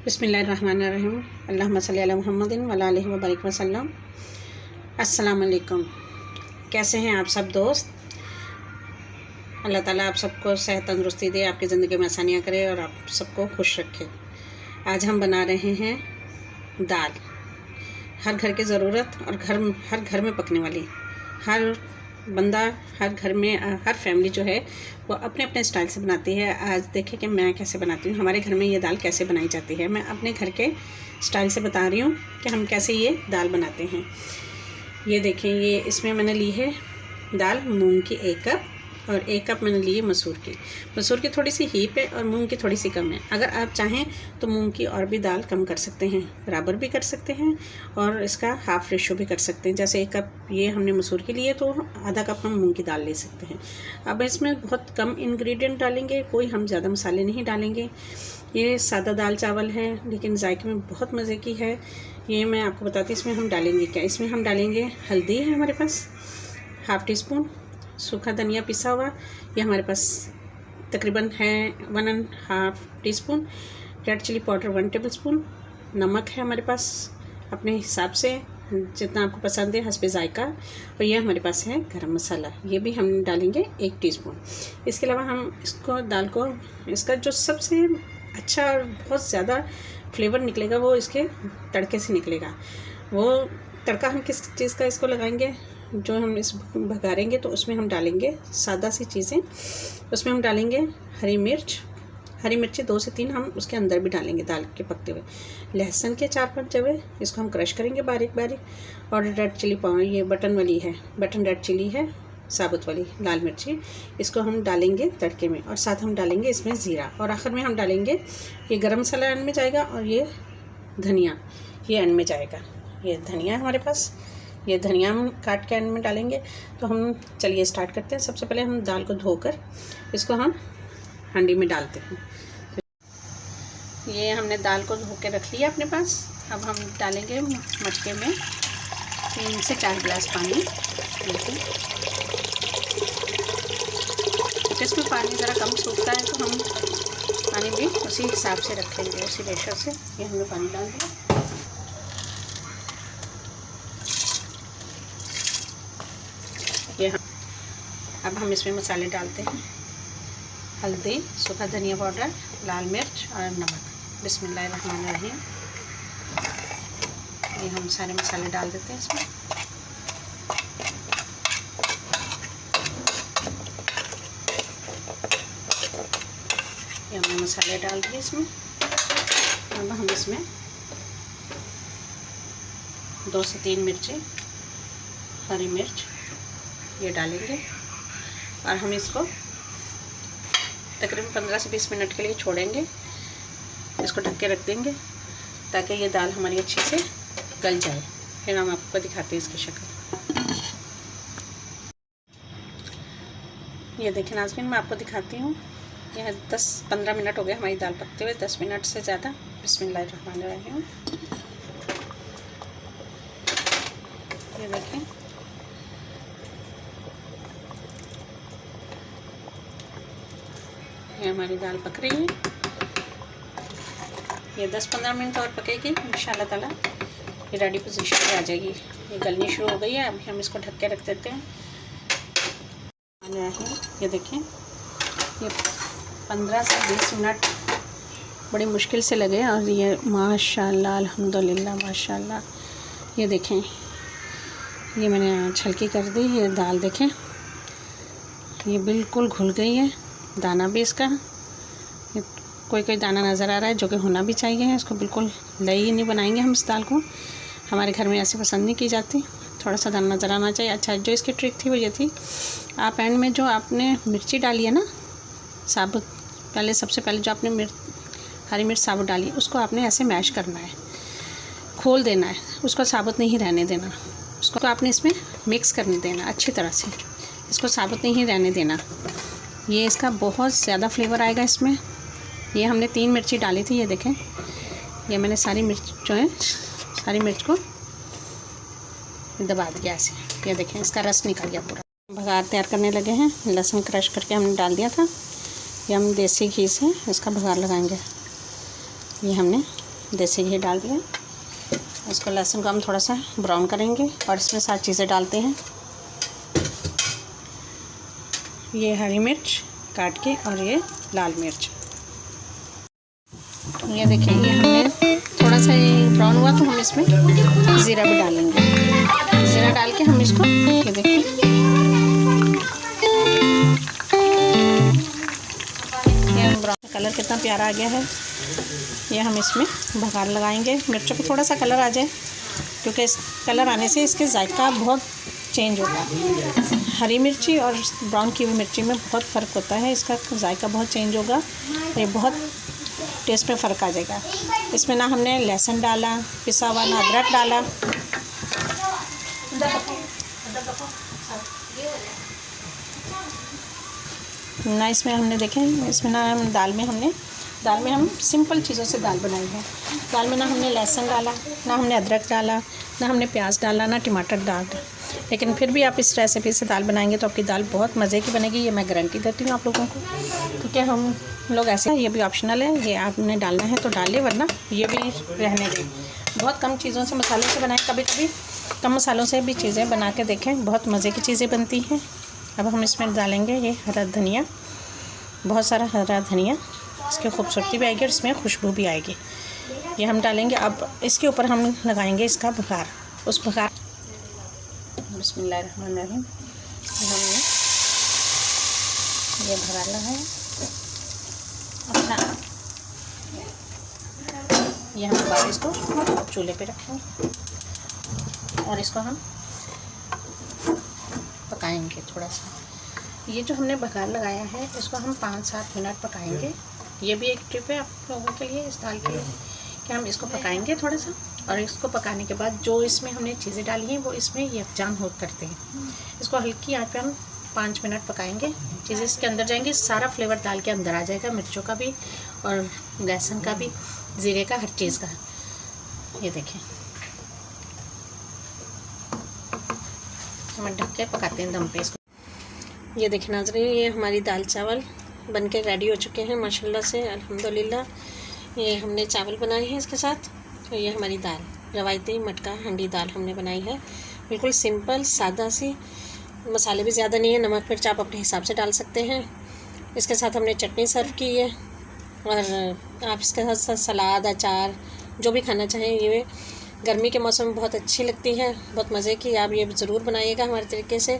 बिस्मिल्लाहिर्रहमानिर्रहीम। अल्लाहुम्मा सल्ली अला मुहम्मदिन व अला आलिहि व बारिक वसल्लम। अस्सलाम वालेकुम। कैसे हैं आप सब दोस्त? अल्लाह ताला आप सबको सेहत तंदुरुस्ती दे, आपकी ज़िंदगी में आसानियाँ करे और आप सबको खुश रखे। आज हम बना रहे हैं दाल। हर घर की ज़रूरत और हर घर में पकने वाली। हर बंदा, हर घर में, हर फैमिली जो है वो अपने अपने स्टाइल से बनाती है। आज देखें कि मैं कैसे बनाती हूँ, हमारे घर में ये दाल कैसे बनाई जाती है। मैं अपने घर के स्टाइल से बता रही हूँ कि हम कैसे ये दाल बनाते हैं। ये देखें, ये इसमें मैंने ली है दाल मूंग की 1 कप और 1 कप मैंने ली है मसूर की थोड़ी सी हीप है और मूंग की थोड़ी सी कम है। अगर आप चाहें तो मूंग की और भी दाल कम कर सकते हैं, बराबर भी कर सकते हैं और इसका हाफ़ रेशो भी कर सकते हैं। जैसे 1 कप ये हमने मसूर के लिए तो आधा कप हम मूंग की दाल ले सकते हैं। अब इसमें बहुत कम इंग्रेडिएंट डालेंगे, कोई हम ज़्यादा मसाले नहीं डालेंगे। ये सादा दाल चावल है लेकिन जायके में बहुत मज़े की है। ये मैं आपको बताती हूँ इसमें हम डालेंगे क्या। इसमें हम डालेंगे हल्दी है हमारे पास ½ टी स्पून, सूखा धनिया पिसा हुआ ये हमारे पास तकरीबन है 1½ teaspoon, red chilli powder 1 tablespoon, नमक है हमारे पास अपने हिसाब से जितना आपको पसंद है हस्बे जायका, और ये हमारे पास है गरम मसाला, ये भी हम डालेंगे 1 टीस्पून। इसके अलावा हम इसको दाल को, इसका जो सबसे अच्छा और बहुत ज़्यादा फ्लेवर निकलेगा वो इसके तड़के से निकलेगा। वो तड़का हम किस चीज़ का इसको लगाएंगे, जो हम इस भगारेंगे तो उसमें हम डालेंगे सादा सी चीज़ें। उसमें हम डालेंगे हरी मिर्ची 2 से 3 हम उसके अंदर भी डालेंगे दाल के पकते हुए। लहसुन के 4-5 जवे इसको हम क्रश करेंगे बारीक बारीक, और रेड चिली पाउडर, ये बटन रेड चिली है साबुत वाली लाल मिर्ची, इसको हम डालेंगे तड़के में, और साथ हम डालेंगे इसमें ज़ीरा, और आखिर में हम डालेंगे ये गरम मसाला एंड में जाएगा, और ये धनिया ये एंड में जाएगा। ये धनिया हमारे पास, ये धनिया हम काट के एंड में डालेंगे। तो हम चलिए स्टार्ट करते हैं। सबसे पहले हम दाल को धोकर इसको हम हांडी में डालते हैं। ये हमने दाल को धो के रख लिया अपने पास। अब हम डालेंगे मटके में 3 से 4 गिलास पानी। देखिए इसमें पानी ज़रा कम सूखता है तो हम पानी भी उसी हिसाब से रखेंगे, उसी रेशो से। ये हमने पानी डाल दिया। अब हम इसमें मसाले डालते हैं, हल्दी, सूखा धनिया पाउडर, लाल मिर्च और नमक। बिस्मिल्लाहिर्रहमानिर्रहीम। ये हम सारे मसाले डाल देते हैं इसमें। ये हमने मसाले डाल दिए इसमें। अब हम इसमें 2 से 3 मिर्ची, हरी मिर्च ये डालेंगे, और हम इसको तकरीबन 15 से 20 मिनट के लिए छोड़ेंगे। इसको ढक के रख देंगे ताकि ये दाल हमारी अच्छे से गल जाए। फिर हम आपको दिखाते हैं इसकी शक्ल। ये देखें नाज़रीन, मैं आपको दिखाती हूँ। यह 10-15 मिनट हो गए हमारी दाल पकते हुए, 10 मिनट से ज़्यादा। बिस्मिल्लाहिर्रहमानिर्रहीम। ये देखें, ये हमारी दाल पक रही है। ये 10-15 मिनट और पकेगी इंशाल्लाह ताला, ये रेडी पोजीशन पे आ जाएगी। ये गलनी शुरू हो गई है। अभी हम इसको ढक के रख देते हैं। ये देखें, ये 15 से 20 मिनट बड़ी मुश्किल से लगे, और ये माशाल्लाह अल्हम्दुलिल्लाह माशाल्लाह। ये देखें, ये मैंने छलकी कर दी। ये दाल देखें, ये बिल्कुल घुल गई है। दाना भी इसका कोई दाना नज़र आ रहा है, जो कि होना भी चाहिए। इसको बिल्कुल लई नहीं बनाएंगे हम इस दाल को, हमारे घर में ऐसे पसंद नहीं की जाती। थोड़ा सा दाना नज़र आना चाहिए। अच्छा, जो इसकी ट्रिक थी वो ये थी, आप एंड में जो आपने मिर्ची डाली है ना साबुत, सबसे पहले जो आपने हरी मिर्च साबुत डाली है, उसको आपने ऐसे मैश करना है, खोल देना है, उसको साबुत नहीं रहने देना। उसको तो आपने इसमें मिक्स करने देना अच्छी तरह से, इसको साबुत नहीं रहने देना। ये इसका बहुत ज़्यादा फ्लेवर आएगा इसमें। ये हमने 3 मिर्ची डाली थी। ये देखें, ये मैंने सारी मिर्च जो है, सारी मिर्च को दबा दिया ऐसे। ये देखें, इसका रस निकल गया पूरा। भगार तैयार करने लगे हैं। लहसुन क्रश करके हमने डाल दिया था। ये हम देसी घी से इसका भगार लगाएंगे। ये हमने देसी घी डाल दिया। इसको लहसुन को हम थोड़ा सा ब्राउन करेंगे और इसमें सारी चीज़ें डालते हैं। ये हरी मिर्च काट के और ये लाल मिर्च। ये देखिए, ये हमने थोड़ा सा ये ब्राउन हुआ तो हम इसमें ज़ीरा भी डालेंगे। ज़ीरा डाल के हम इसको, ये देखिए, ये ब्राउन कलर कितना प्यारा आ गया है। ये हम इसमें भगार लगाएंगे। मिर्चों को थोड़ा सा कलर आ जाए, क्योंकि इस कलर आने से इसके जायका बहुत चेंज होगा। हरी मिर्ची और ब्राउन की हुई मिर्ची में बहुत फ़र्क होता है, इसका जायका बहुत चेंज होगा। ये बहुत टेस्ट में फ़र्क आ जाएगा। इसमें ना हमने लहसुन डाला पिसा हुआ, ना अदरक डाला। ना इसमें हमने देखें, इसमें ना हम दाल में हम सिंपल चीज़ों से दाल बनाई है। दाल में ना हमने लहसुन डाला, ना हमने अदरक डाला, ना हमने प्याज डाला, ना टमाटर डाला। लेकिन फिर भी आप इस रेसिपी से दाल बनाएंगे तो आपकी दाल बहुत मज़े की बनेगी, ये मैं गारंटी देती हूँ आप लोगों को। क्योंकि हम लोग ऐसे, ये भी ऑप्शनल है, ये आपने डालना है तो डालिए, वरना ये भी रहने दें। बहुत कम चीज़ों से, मसालों से बनाएं, कभी कभी कम मसालों से भी चीज़ें बना के देखें, बहुत मज़े की चीज़ें बनती हैं। अब हम इसमें डालेंगे ये हरा धनिया, बहुत सारा हरा धनिया, इसकी खूबसूरती भी आएगी और इसमें खुशबू भी आएगी। ये हम डालेंगे। अब इसके ऊपर हम लगाएंगे इसका बघार। उस बघार, बिस्मिल्लाहिर्रहमानिर्रहीम, हमने ये बघार लगाया। अच्छा, ये हम बाद इसको चूल्हे पे रखेंगे और इसको हम पकाएंगे थोड़ा सा। ये जो हमने बघार लगाया है, इसको हम 5-7 मिनट पकाएंगे। ये भी एक टिप है आप लोगों के लिए, इस दाल के लिए, कि हम इसको पकाएंगे थोड़ा सा। और इसको पकाने के बाद जो इसमें हमने चीज़ें डाली हैं वो इसमें यकजान हो करते हैं। इसको हल्की आंच पे हम 5 मिनट पकाएंगे। चीज़ें इसके अंदर जाएंगी, सारा फ्लेवर दाल के अंदर आ जाएगा, मिर्चों का भी और लहसुन का भी, ज़ीरे का, हर चीज़ का। ये देखें, हम ढक के पकाते हैं दम पे इसको। ये देखें नाज़रीन, ये हमारी दाल चावल बन के रेडी हो चुके हैं माशाल्लाह से, अल्हम्दुलिल्लाह। ये हमने चावल बनाए हैं इसके साथ। तो ये हमारी दाल, रवायती मटका हंडी दाल हमने बनाई है, बिल्कुल सिंपल सादा सी, मसाले भी ज़्यादा नहीं है। नमक मिर्च आप अपने हिसाब से डाल सकते हैं। इसके साथ हमने चटनी सर्व की है और आप इसके साथ सलाद, अचार, जो भी खाना चाहें, ये गर्मी के मौसम में बहुत अच्छी लगती है, बहुत मज़े की। आप ये ज़रूर बनाइएगा हमारे तरीके से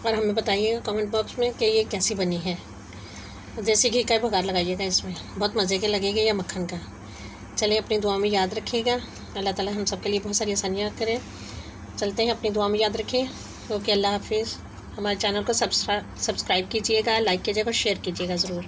और हमें बताइएगा कमेंट बॉक्स में कि ये कैसी बनी है। देसी घी का बघार लगाइएगा इसमें, बहुत मज़े के लगेगा, या मक्खन का। चलिए, अपनी दुआ में याद रखिएगा। अल्लाह ताला हम सब के लिए बहुत सारी आसानियाँ करें। चलते हैं, अपनी दुआ में याद रखिए। ओके, अल्लाह हाफिज़। हमारे चैनल को सब्सक्राइब कीजिएगा, लाइक कीजिएगा और शेयर कीजिएगा ज़रूर।